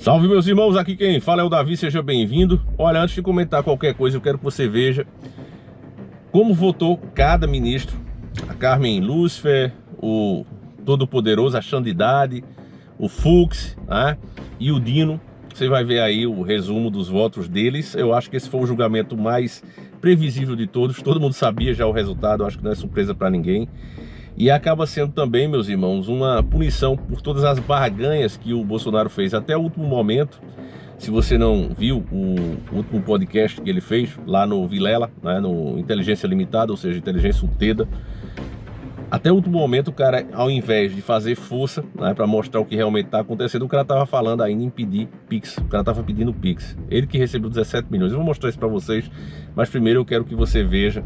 Salve, meus irmãos, aqui quem fala é o Davi, seja bem-vindo. Olha, antes de comentar qualquer coisa, eu quero que você veja como votou cada ministro. A Carmen Lúcifer, o Todo-Poderoso, a Xandidade, o Fux, né? E o Dino. Você vai ver aí o resumo dos votos deles. Eu acho que esse foi o julgamento mais previsível de todos. Todo mundo sabia já o resultado, eu acho que não é surpresa para ninguém. E acaba sendo também, meus irmãos, uma punição por todas as barganhas que o Bolsonaro fez até o último momento. Se você não viu o último podcast que ele fez lá no Vilela, né, no Inteligência Limitada, ou seja, Inteligência UTEDA, até o último momento o cara, ao invés de fazer força, né, para mostrar o que realmente está acontecendo, o cara estava falando ainda em pedir Pix, o cara estava pedindo Pix. Ele que recebeu 17 milhões. Eu vou mostrar isso para vocês, mas primeiro eu quero que você veja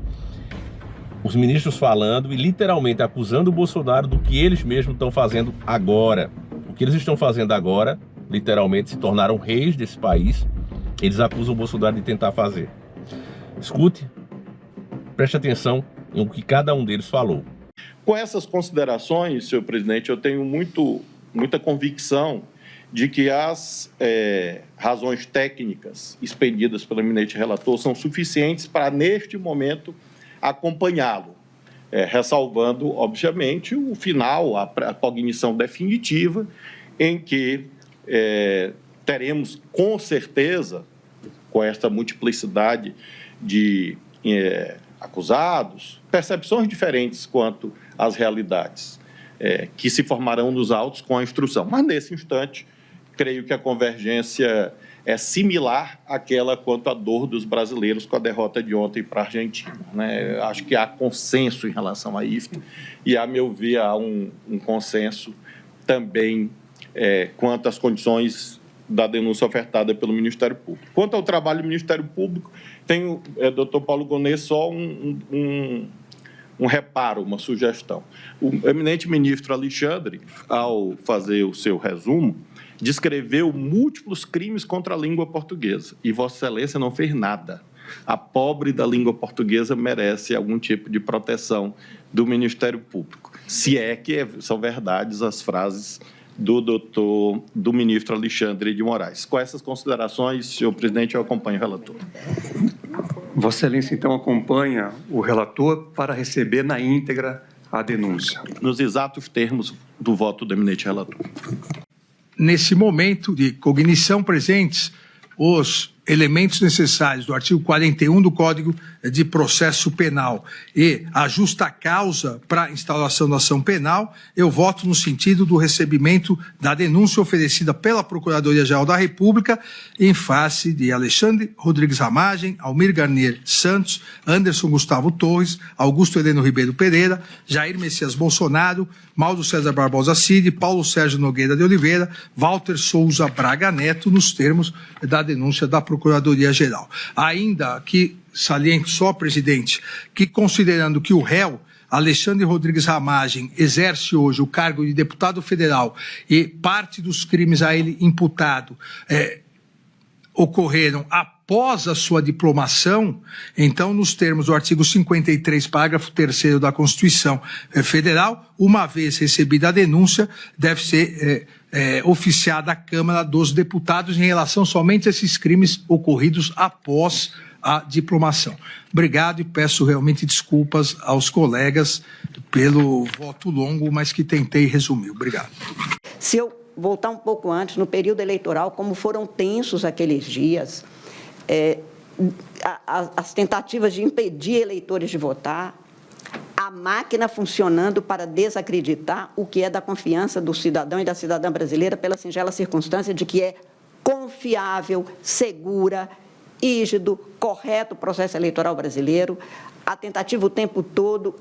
os ministros falando e literalmente acusando o Bolsonaro do que eles mesmos estão fazendo agora. O que eles estão fazendo agora, literalmente, se tornaram reis desse país. Eles acusam o Bolsonaro de tentar fazer. Escute, preste atenção no que cada um deles falou. Com essas considerações, senhor presidente, eu tenho muita convicção de que as razões técnicas expedidas pelo eminente relator são suficientes para, neste momento, acompanhá-lo, ressalvando, obviamente, o final, a cognição definitiva, em que teremos, com certeza, com esta multiplicidade de acusados, percepções diferentes quanto às realidades, que se formarão nos autos com a instrução. Mas, nesse instante, creio que a convergência é similar àquela quanto à dor dos brasileiros com a derrota de ontem para a Argentina, né? Acho que há consenso em relação a isso e, a meu ver, há um consenso também quanto às condições da denúncia ofertada pelo Ministério Público. Quanto ao trabalho do Ministério Público, tenho, doutor Paulo Gonet, só um reparo, uma sugestão. O eminente ministro Alexandre, ao fazer o seu resumo, descreveu múltiplos crimes contra a língua portuguesa e Vossa Excelência não fez nada. A pobre da língua portuguesa merece algum tipo de proteção do Ministério Público, se é que são verdades as frases do ministro Alexandre de Moraes. Com essas considerações, senhor presidente, eu acompanho o relator. Vossa Excelência, então, acompanha o relator para receber na íntegra a denúncia. Nos exatos termos do voto do eminente relator. Nesse momento de cognição presentes os elementos necessários do artigo 41 do Código de Processo Penal e a justa causa para a instauração da ação penal, eu voto no sentido do recebimento da denúncia oferecida pela Procuradoria-Geral da República em face de Alexandre Rodrigues Ramagem, Almir Garnier Santos, Anderson Gustavo Torres, Augusto Heleno Ribeiro Pereira, Jair Messias Bolsonaro, Mauro César Barbosa Cid, Paulo Sérgio Nogueira de Oliveira, Walter Souza Braga Neto, nos termos da denúncia da Procuradoria-Geral. Ainda que saliente só, presidente, que considerando que o réu Alexandre Rodrigues Ramagem exerce hoje o cargo de deputado federal e parte dos crimes a ele imputado ocorreram após a sua diplomação, então, nos termos do artigo 53, parágrafo 3º da Constituição Federal, uma vez recebida a denúncia, deve ser oficiada à Câmara dos Deputados em relação somente a esses crimes ocorridos após a diplomação. Obrigado e peço realmente desculpas aos colegas pelo voto longo, mas que tentei resumir. Obrigado. Se eu voltar um pouco antes, no período eleitoral, como foram tensos aqueles dias, as tentativas de impedir eleitores de votar, a máquina funcionando para desacreditar o que é da confiança do cidadão e da cidadã brasileira pela singela circunstância de que é confiável, segura, rígido, correto o processo eleitoral brasileiro, a tentativa o tempo todo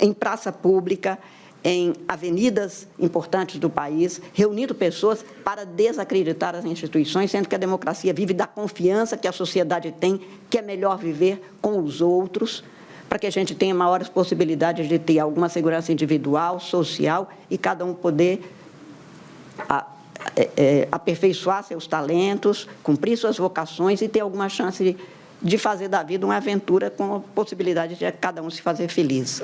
em praça pública, em avenidas importantes do país, reunindo pessoas para desacreditar as instituições, sendo que a democracia vive da confiança que a sociedade tem, que é melhor viver com os outros, para que a gente tenha maiores possibilidades de ter alguma segurança individual, social, e cada um poder aperfeiçoar seus talentos, cumprir suas vocações e ter alguma chance de fazer da vida uma aventura com a possibilidade de cada um se fazer feliz.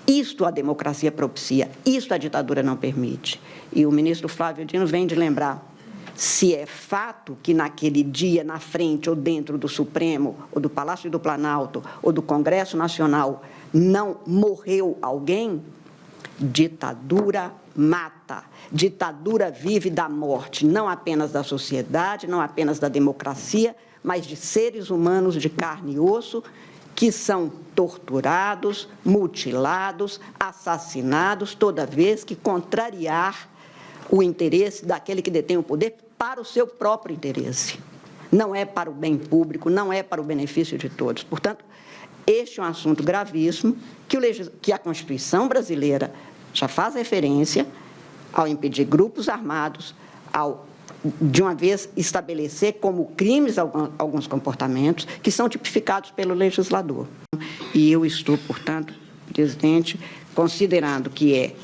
Isto a democracia propicia, isto a ditadura não permite. E o ministro Flávio Dino vem de lembrar Se é fato que naquele dia, na frente ou dentro do Supremo, ou do Palácio do Planalto, ou do Congresso Nacional, não morreu alguém, ditadura mata. Ditadura vive da morte, não apenas da sociedade, não apenas da democracia, mas de seres humanos de carne e osso que são torturados, mutilados, assassinados toda vez que contrariar o interesse daquele que detém o poder para o seu próprio interesse. Não é para o bem público, não é para o benefício de todos. Portanto, este é um assunto gravíssimo que a Constituição brasileira já faz referência ao impedir grupos armados, ao, de uma vez, estabelecer como crimes alguns comportamentos que são tipificados pelo legislador. E eu estou, portanto, presidente, considerando que é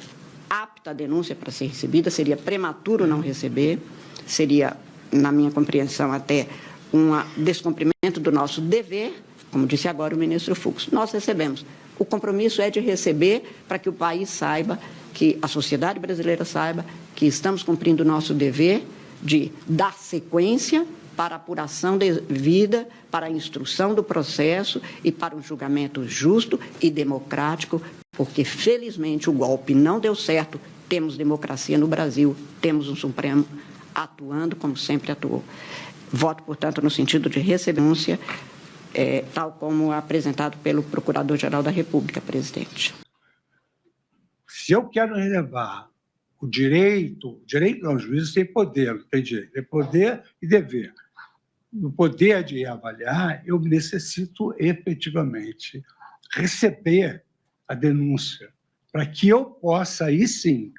apta a denúncia para ser recebida, seria prematuro não receber, seria, na minha compreensão, até um descumprimento do nosso dever, como disse agora o ministro Fux. Nós recebemos. O compromisso é de receber para que o país saiba, que a sociedade brasileira saiba que estamos cumprindo o nosso dever de dar sequência para a apuração devida, para a instrução do processo e para um julgamento justo e democrático, porque, felizmente, o golpe não deu certo, temos democracia no Brasil, temos um Supremo atuando como sempre atuou. Voto, portanto, no sentido de receber denúncia, tal como apresentado pelo Procurador-Geral da República, presidente. Se eu quero relevar o direito não, o juiz tem poder, não tem direito, tem poder e dever. No poder de avaliar, eu necessito efetivamente receber a denúncia, para que eu possa, aí sim,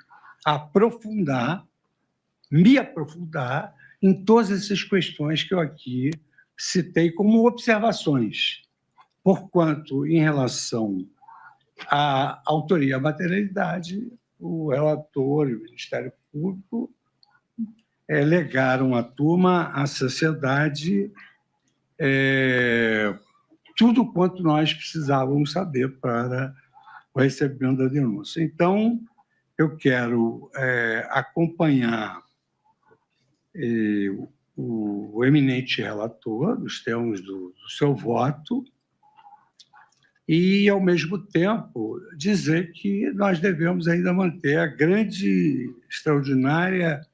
me aprofundar em todas essas questões que eu aqui citei como observações, porquanto, em relação à autoria e à materialidade, o relator e o Ministério Público legaram à turma, à sociedade, tudo quanto nós precisávamos saber para o recebimento da denúncia. Então, eu quero acompanhar o eminente relator, nos termos do seu voto, e, ao mesmo tempo, dizer que nós devemos ainda manter a grande, extraordinária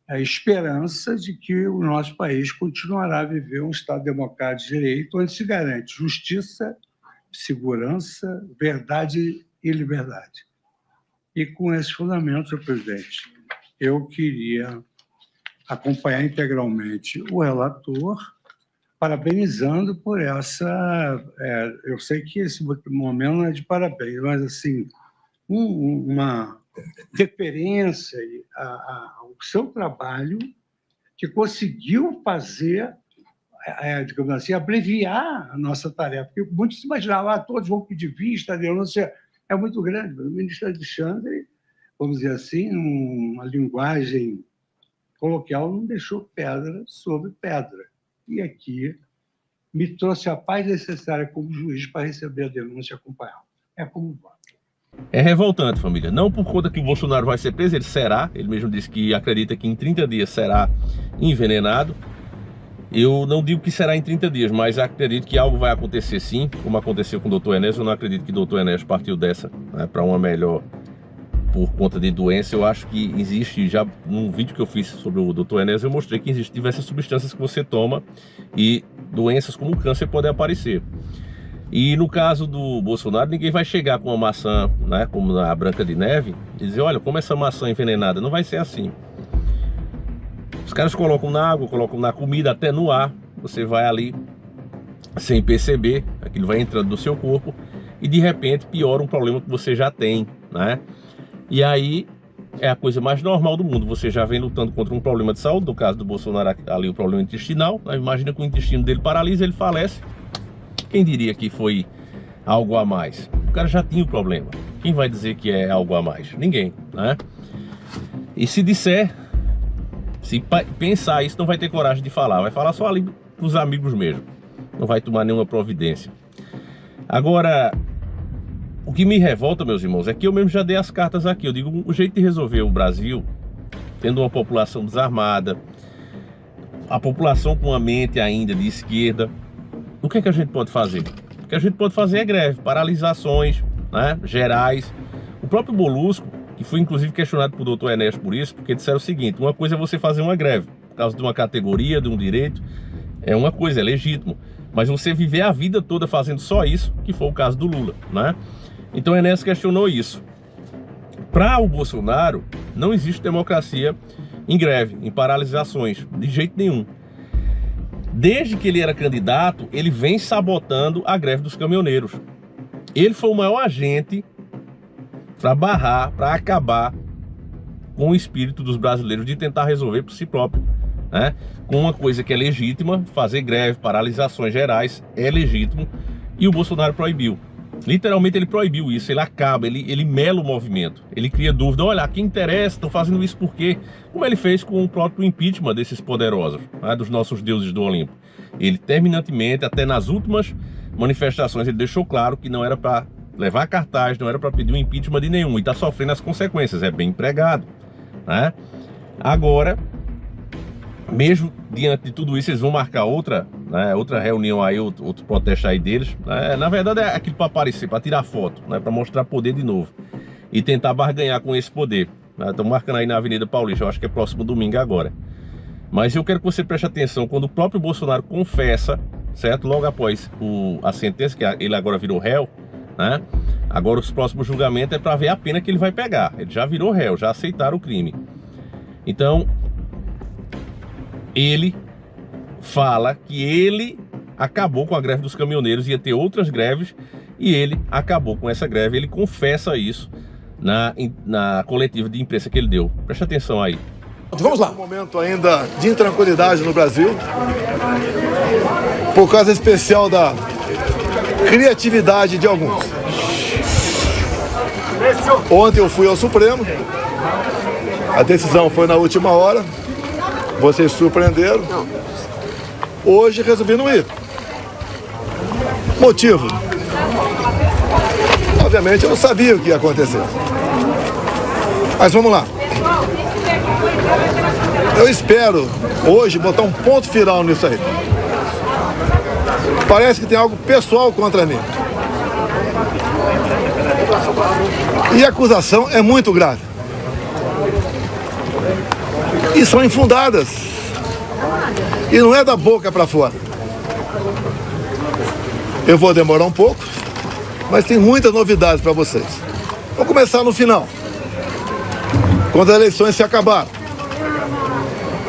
esperança de que o nosso país continuará a viver um Estado democrático de direito, onde se garante justiça, segurança, verdade e liberdade. E, com esses fundamentos, senhor presidente, eu queria acompanhar integralmente o relator, parabenizando por essa... eu sei que esse momento não é de parabéns, mas, assim, uma deferência ao seu trabalho, que conseguiu fazer, digamos assim, abreviar a nossa tarefa. Porque muitos se imaginavam, todos vão pedir vista, a denúncia é muito grande. O ministro Alexandre, vamos dizer assim, uma linguagem coloquial, não deixou pedra sobre pedra. E aqui me trouxe a paz necessária como juiz para receber a denúncia e acompanhá-la. É como voto. É revoltante, família. Não por conta que o Bolsonaro vai ser preso, ele será. Ele mesmo disse que acredita que em 30 dias será envenenado. Eu não digo que será em 30 dias, mas acredito que algo vai acontecer sim, como aconteceu com o doutor Enéas. Eu não acredito que o doutor Enéas partiu dessa, né, para uma melhor por conta de doença. Eu acho que existe, já num vídeo que eu fiz sobre o doutor Enéas, eu mostrei que existem diversas substâncias que você toma e doenças como o câncer podem aparecer. E no caso do Bolsonaro, ninguém vai chegar com uma maçã, né, como a Branca de Neve, e dizer, olha, como essa maçã envenenada. Não vai ser assim. Os caras colocam na água, colocam na comida, até no ar. Você vai ali, sem perceber, aquilo vai entrando no seu corpo e de repente piora um problema que você já tem, né? E aí é a coisa mais normal do mundo. Você já vem lutando contra um problema de saúde, no caso do Bolsonaro ali o problema intestinal. Imagina que o intestino dele paralisa, ele falece. Quem diria que foi algo a mais? O cara já tinha o problema. Quem vai dizer que é algo a mais? Ninguém, né? E se disser, se pensar isso, não vai ter coragem de falar. Vai falar só ali pros amigos mesmo. Não vai tomar nenhuma providência. Agora, o que me revolta, meus irmãos, é que eu mesmo já dei as cartas aqui. Eu digo, o jeito de resolver o Brasil tendo uma população desarmada, a população com uma mente ainda de esquerda, o que é que a gente pode fazer? O que a gente pode fazer é greve, paralisações, né, gerais. O próprio Molusco, que foi inclusive questionado por Dr. Ernesto por isso, porque disseram o seguinte: uma coisa é você fazer uma greve por causa de uma categoria, de um direito, é uma coisa, é legítimo, mas você viver a vida toda fazendo só isso, que foi o caso do Lula, né? Então Ernesto questionou isso. Para o Bolsonaro, não existe democracia em greve, em paralisações, de jeito nenhum. Desde que ele era candidato, ele vem sabotando a greve dos caminhoneiros. Ele foi o maior agente para barrar, para acabar com o espírito dos brasileiros de tentar resolver por si próprio, né? Com uma coisa que é legítima, fazer greve, paralisações gerais, é legítimo, e o Bolsonaro proibiu. Literalmente ele proibiu isso, ele acaba, ele mela o movimento, ele cria dúvida: olha, a quem interessa, estão fazendo isso por quê? Como ele fez com o próprio impeachment desses poderosos, né, dos nossos deuses do Olimpo. Ele terminantemente, até nas últimas manifestações, ele deixou claro que não era para levar cartaz, não era para pedir o impeachment de nenhum, e está sofrendo as consequências, é bem empregado, né? Agora, mesmo diante de tudo isso, eles vão marcar outra, né, outra reunião aí, outro protesto aí deles, né? Na verdade é aquilo para aparecer, para tirar foto, né, para mostrar poder de novo e tentar barganhar com esse poder, né? Estão marcando aí na Avenida Paulista, eu acho que é próximo domingo agora. Mas eu quero que você preste atenção quando o próprio Bolsonaro confessa, certo? Logo após a sentença, que ele agora virou réu, né? Agora os próximos julgamentos é para ver a pena que ele vai pegar. Ele já virou réu, já aceitaram o crime. Então, ele fala que ele acabou com a greve dos caminhoneiros, ia ter outras greves, e ele acabou com essa greve. Ele confessa isso na coletiva de imprensa que ele deu. Preste atenção aí. Vamos lá. Um momento ainda de intranquilidade no Brasil, por causa especial da criatividade de alguns. Ontem eu fui ao Supremo, a decisão foi na última hora, vocês surpreenderam. Hoje resolvi não ir. Motivo: obviamente eu não sabia o que ia acontecer. Mas vamos lá. Eu espero hoje botar um ponto final nisso aí. Parece que tem algo pessoal contra mim. E a acusação é muito grave. E são infundadas. E não é da boca para fora. Eu vou demorar um pouco, mas tem muitas novidades para vocês. Vamos começar no final. Quando as eleições se acabaram.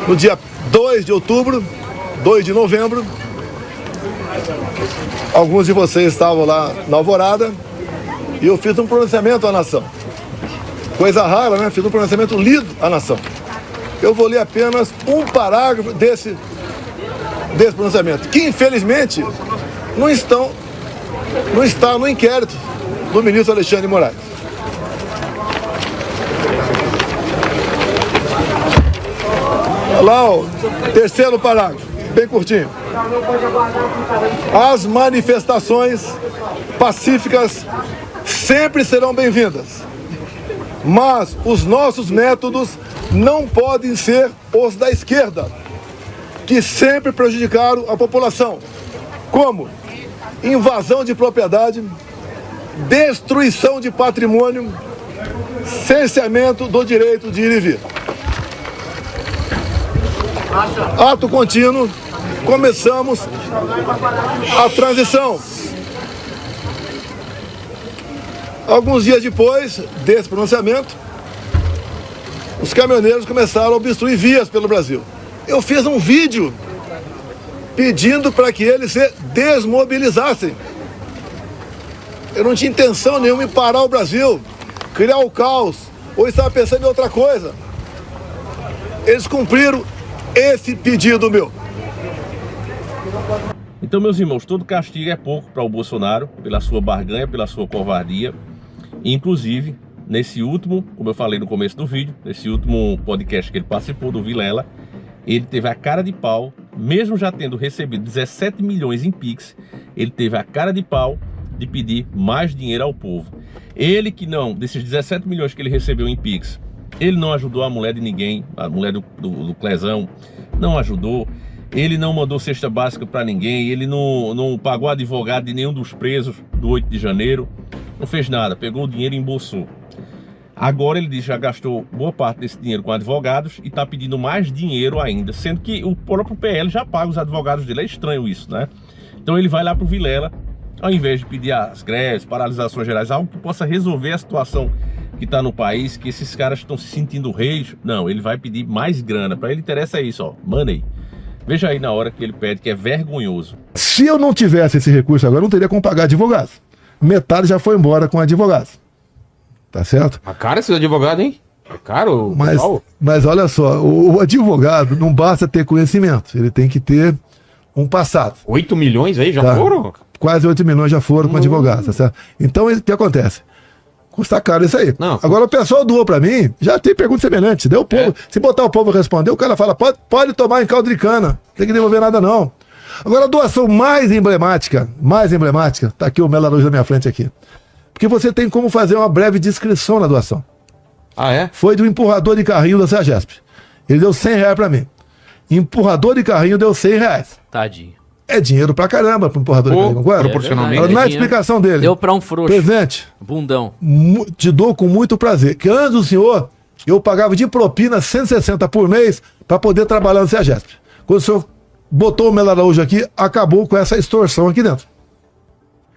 No dia 2 de outubro, 2 de novembro, alguns de vocês estavam lá na Alvorada e eu fiz um pronunciamento à nação. Coisa rara, né? Fiz um pronunciamento lido à nação. Eu vou ler apenas um parágrafo desse pronunciamento, que infelizmente não está no inquérito do ministro Alexandre de Moraes. Lá, o terceiro parágrafo, bem curtinho. As manifestações pacíficas sempre serão bem-vindas, mas os nossos métodos não podem ser os da esquerda, que sempre prejudicaram a população, como invasão de propriedade, destruição de patrimônio, cerceamento do direito de ir e vir. Ato contínuo, começamos a transição. Alguns dias depois desse pronunciamento, os caminhoneiros começaram a obstruir vias pelo Brasil. Eu fiz um vídeo pedindo para que eles se desmobilizassem. Eu não tinha intenção nenhuma em parar o Brasil, criar o caos, ou estava pensando em outra coisa. Eles cumpriram esse pedido meu. Então, meus irmãos, todo castigo é pouco para o Bolsonaro, pela sua barganha, pela sua covardia. Inclusive, nesse último, como eu falei no começo do vídeo, nesse último podcast que ele participou, do Vilela, ele teve a cara de pau, mesmo já tendo recebido 17 milhões em Pix, ele teve a cara de pau de pedir mais dinheiro ao povo. Ele que não, desses 17 milhões que ele recebeu em Pix, Ele não ajudou a mulher de ninguém, a mulher do Clezão, não ajudou. Ele não mandou cesta básica para ninguém, ele não pagou advogado de nenhum dos presos do 8 de janeiro, não fez nada, pegou o dinheiro e embolsou. Agora ele diz que já gastou boa parte desse dinheiro com advogados e está pedindo mais dinheiro ainda, sendo que o próprio PL já paga os advogados dele. É estranho isso, né? Então ele vai lá para o Vilela, ao invés de pedir as greves, paralisações gerais, algo que possa resolver a situação que está no país, que esses caras estão se sentindo reis. Não, ele vai pedir mais grana. Para ele interessa isso, ó, money. Veja aí na hora que ele pede, que é vergonhoso. Se eu não tivesse esse recurso agora, eu não teria como pagar advogados. Metade já foi embora com advogados. Tá certo? É caro esses advogados, hein? É caro, mas olha só, o advogado não basta ter conhecimento, ele tem que ter um passado. 8 milhões aí já foram? Quase 8 milhões já foram com advogados, tá certo? Então, o que acontece? Custa caro isso aí. Não, agora o pessoal doou pra mim, já tem pergunta semelhante. Se der o povo, se botar o povo responder, o cara fala, pode tomar em caldo de cana, não tem que devolver nada não. Agora a doação mais emblemática, tá aqui o Mela Luz na minha frente aqui. Porque você tem como fazer uma breve descrição na doação. Ah, é? Foi do empurrador de carrinho da SAGESP. Ele deu R$100 pra mim. Empurrador de carrinho deu R$100. Tadinho. É dinheiro pra caramba pro empurrador de carrinho, concorda? Proporcionalmente. Na explicação dele. Deu pra um frouxo. Presidente. Bundão. Te dou com muito prazer. Que antes do senhor, eu pagava de propina 160 por mês pra poder trabalhar no SAGESP. Quando o senhor botou o Melo Araújo aqui, acabou com essa extorsão aqui dentro.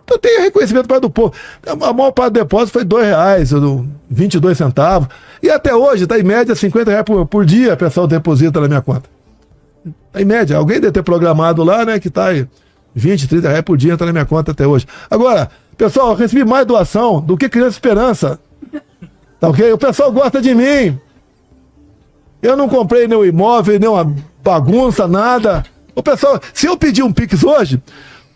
Então tem reconhecimento para do povo. A maior parte do depósito foi R$2, 22 centavos. E até hoje está em média R$50 por dia, o pessoal deposita na minha conta. Tá em média. Alguém deve ter programado lá, né, que está aí 20, 30 reais por dia, está na minha conta até hoje. Agora, pessoal, eu recebi mais doação do que Criança Esperança. Tá ok? O pessoal gosta de mim. Eu não comprei nenhum imóvel, nenhuma bagunça, nada. O pessoal, se eu pedir um Pix hoje,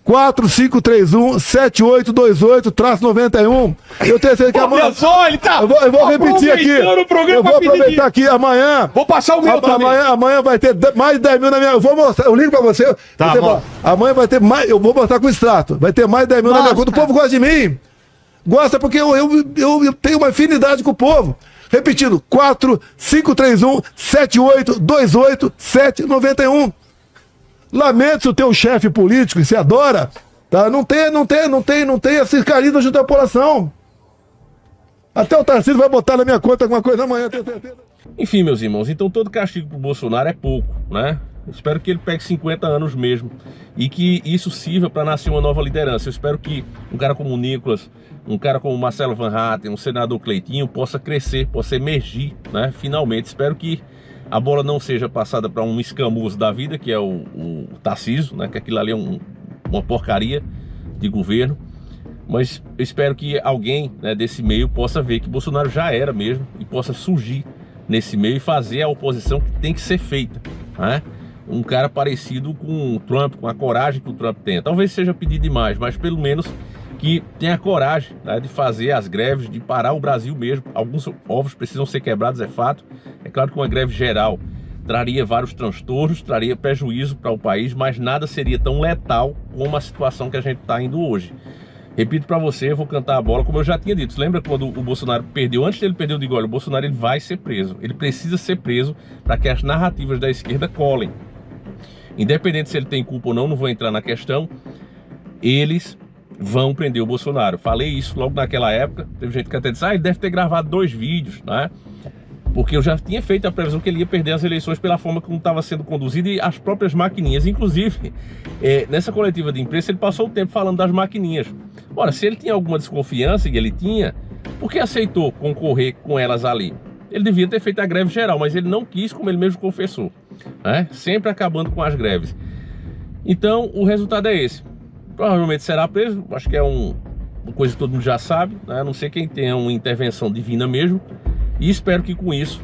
4531-7828-91. Eu tenho certeza que amanhã. Ele tá eu vou repetir aqui. Eu vou aproveitar aqui amanhã. Vou passar o meu também. Amanhã vai ter mais de 10 mil na minha. Eu vou mostrar. Eu ligo pra você. Tá você bom. Amanhã vai ter mais. Eu vou mostrar com o extrato. Vai ter mais de 10 mil na minha conta. O povo gosta de mim. Gosta porque eu tenho uma afinidade com o povo. Repetindo: 4531-7828-791. Lamento se o teu chefe político, que você adora, tá? Não tem esse carisma junto à população. Até o Tarcísio vai botar na minha conta alguma coisa amanhã, tenho certeza. Enfim, meus irmãos, então todo castigo pro Bolsonaro é pouco, né? Espero que ele pegue 50 anos mesmo e que isso sirva para nascer uma nova liderança. Eu espero que um cara como o Nicolas, um cara como o Marcelo Van Hatten, um senador Cleitinho possa crescer, possa emergir, né? Finalmente, espero que a bola não seja passada para um escamoso da vida, que é o Tarcísio, né? Que aquilo ali é uma porcaria de governo. Mas eu espero que alguém, né, desse meio possa ver que Bolsonaro já era mesmo e possa surgir nesse meio e fazer a oposição que tem que ser feita, né? Um cara parecido com o Trump, com a coragem que o Trump tem. Talvez seja pedir demais, mas pelo menos que tenha a coragem, né, de fazer as greves, de parar o Brasil mesmo. Alguns ovos precisam ser quebrados, é fato. É claro que uma greve geral traria vários transtornos, traria prejuízo para o país, mas nada seria tão letal como a situação que a gente está indo hoje. Repito para você, eu vou cantar a bola, como eu já tinha dito. Você lembra quando o Bolsonaro perdeu? Antes dele perder, eu digo, olha, o Bolsonaro ele vai ser preso. Ele precisa ser preso para que as narrativas da esquerda colhem. Independente se ele tem culpa ou não, não vou entrar na questão. Eles vão prender o Bolsonaro. Falei isso logo naquela época. Teve gente que até disse, ele deve ter gravado 2 vídeos, né? Porque eu já tinha feito a previsão que ele ia perder as eleições pela forma como estava sendo conduzido e as próprias maquininhas. Inclusive, nessa coletiva de imprensa, ele passou o tempo falando das maquininhas. Ora, se ele tinha alguma desconfiança, e ele tinha, por que aceitou concorrer com elas ali? Ele devia ter feito a greve geral, mas ele não quis, como ele mesmo confessou, né? Sempre acabando com as greves. Então, o resultado é esse. Provavelmente será preso, acho que é uma coisa que todo mundo já sabe, né? A não ser quem tenha uma intervenção divina mesmo. E espero que com isso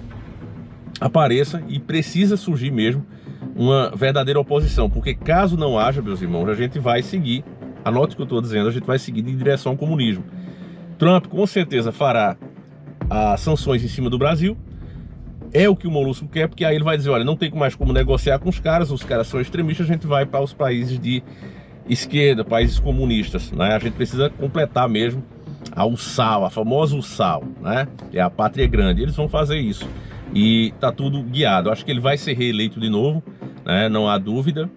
apareça, e precisa surgir mesmo, uma verdadeira oposição. Porque caso não haja, meus irmãos, a gente vai seguir, anote o que eu estou dizendo, a gente vai seguir em direção ao comunismo. Trump com certeza fará as sanções em cima do Brasil. É o que o Molusco quer, porque aí ele vai dizer, olha, não tem mais como negociar com os caras são extremistas, a gente vai para os países de esquerda, países comunistas, né? A gente precisa completar mesmo a USAL, a famosa USAL, né? É a Pátria Grande. Eles vão fazer isso. E tá tudo guiado. Acho que ele vai ser reeleito de novo, né? Não há dúvida.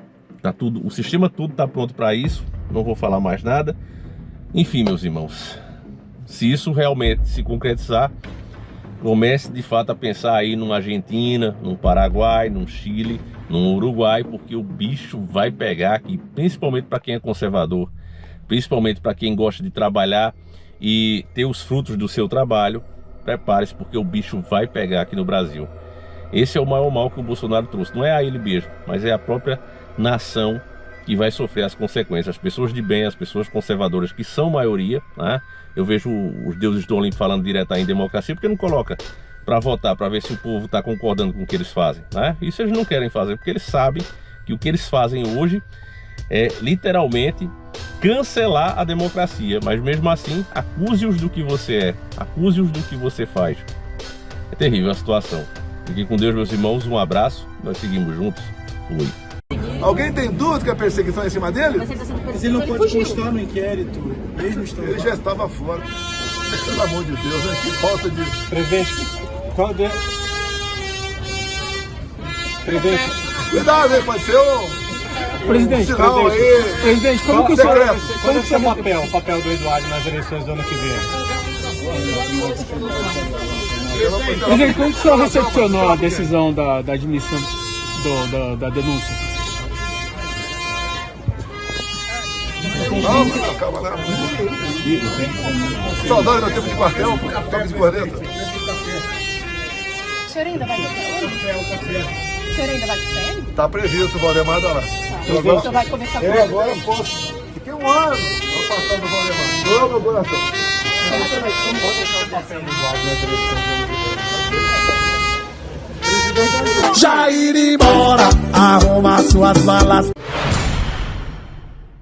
Tá tudo, o sistema tudo tá pronto para isso. Não vou falar mais nada. Enfim, meus irmãos, se isso realmente se concretizar, comece de fato a pensar aí numa Argentina, num Paraguai, num Chile, num Uruguai, porque o bicho vai pegar aqui, principalmente para quem é conservador, principalmente para quem gosta de trabalhar e ter os frutos do seu trabalho. Prepare-se, porque o bicho vai pegar aqui no Brasil. Esse é o maior mal que o Bolsonaro trouxe. Não é a ele mesmo, mas é a própria nação que vai sofrer as consequências. As pessoas de bem, as pessoas conservadoras, que são maioria, né? Eu vejo os deuses do Olimpo falando direto aí em democracia, porque não coloca para votar, para ver se o povo está concordando com o que eles fazem, né? Isso eles não querem fazer, porque eles sabem que o que eles fazem hoje é literalmente cancelar a democracia. Mas mesmo assim, acuse-os do que você é, acuse-os do que você faz. É terrível a situação. Fiquem com Deus, meus irmãos, um abraço, nós seguimos juntos. Fui. Alguém tem dúvida que a perseguição é em cima dele? Mas ele não pode constar no inquérito, mesmo estando Ele já estava fora. Pelo amor de Deus, né? Que falta de... Presidente, qual é? Presidente. Cuidado, hein? Pode ser um... Presidente, sinal aí. Presidente, como que o Decreto. senhor... Qual é o seu papel, o papel do Eduardo nas eleições do ano que vem? Presidente, como que o senhor recepcionou a decisão da admissão da denúncia? Calma lá. Saudade do tempo de quartel, toque de corneta. O senhor ainda vai de férias? O senhor ainda vai de férias? Tá previsto, o Valdemar tá lá. O senhor vai conversar com Eu ele? agora posso. Fiquei um ano passando o Valdemar. Ô, meu coração. Já ir embora, arruma suas malas.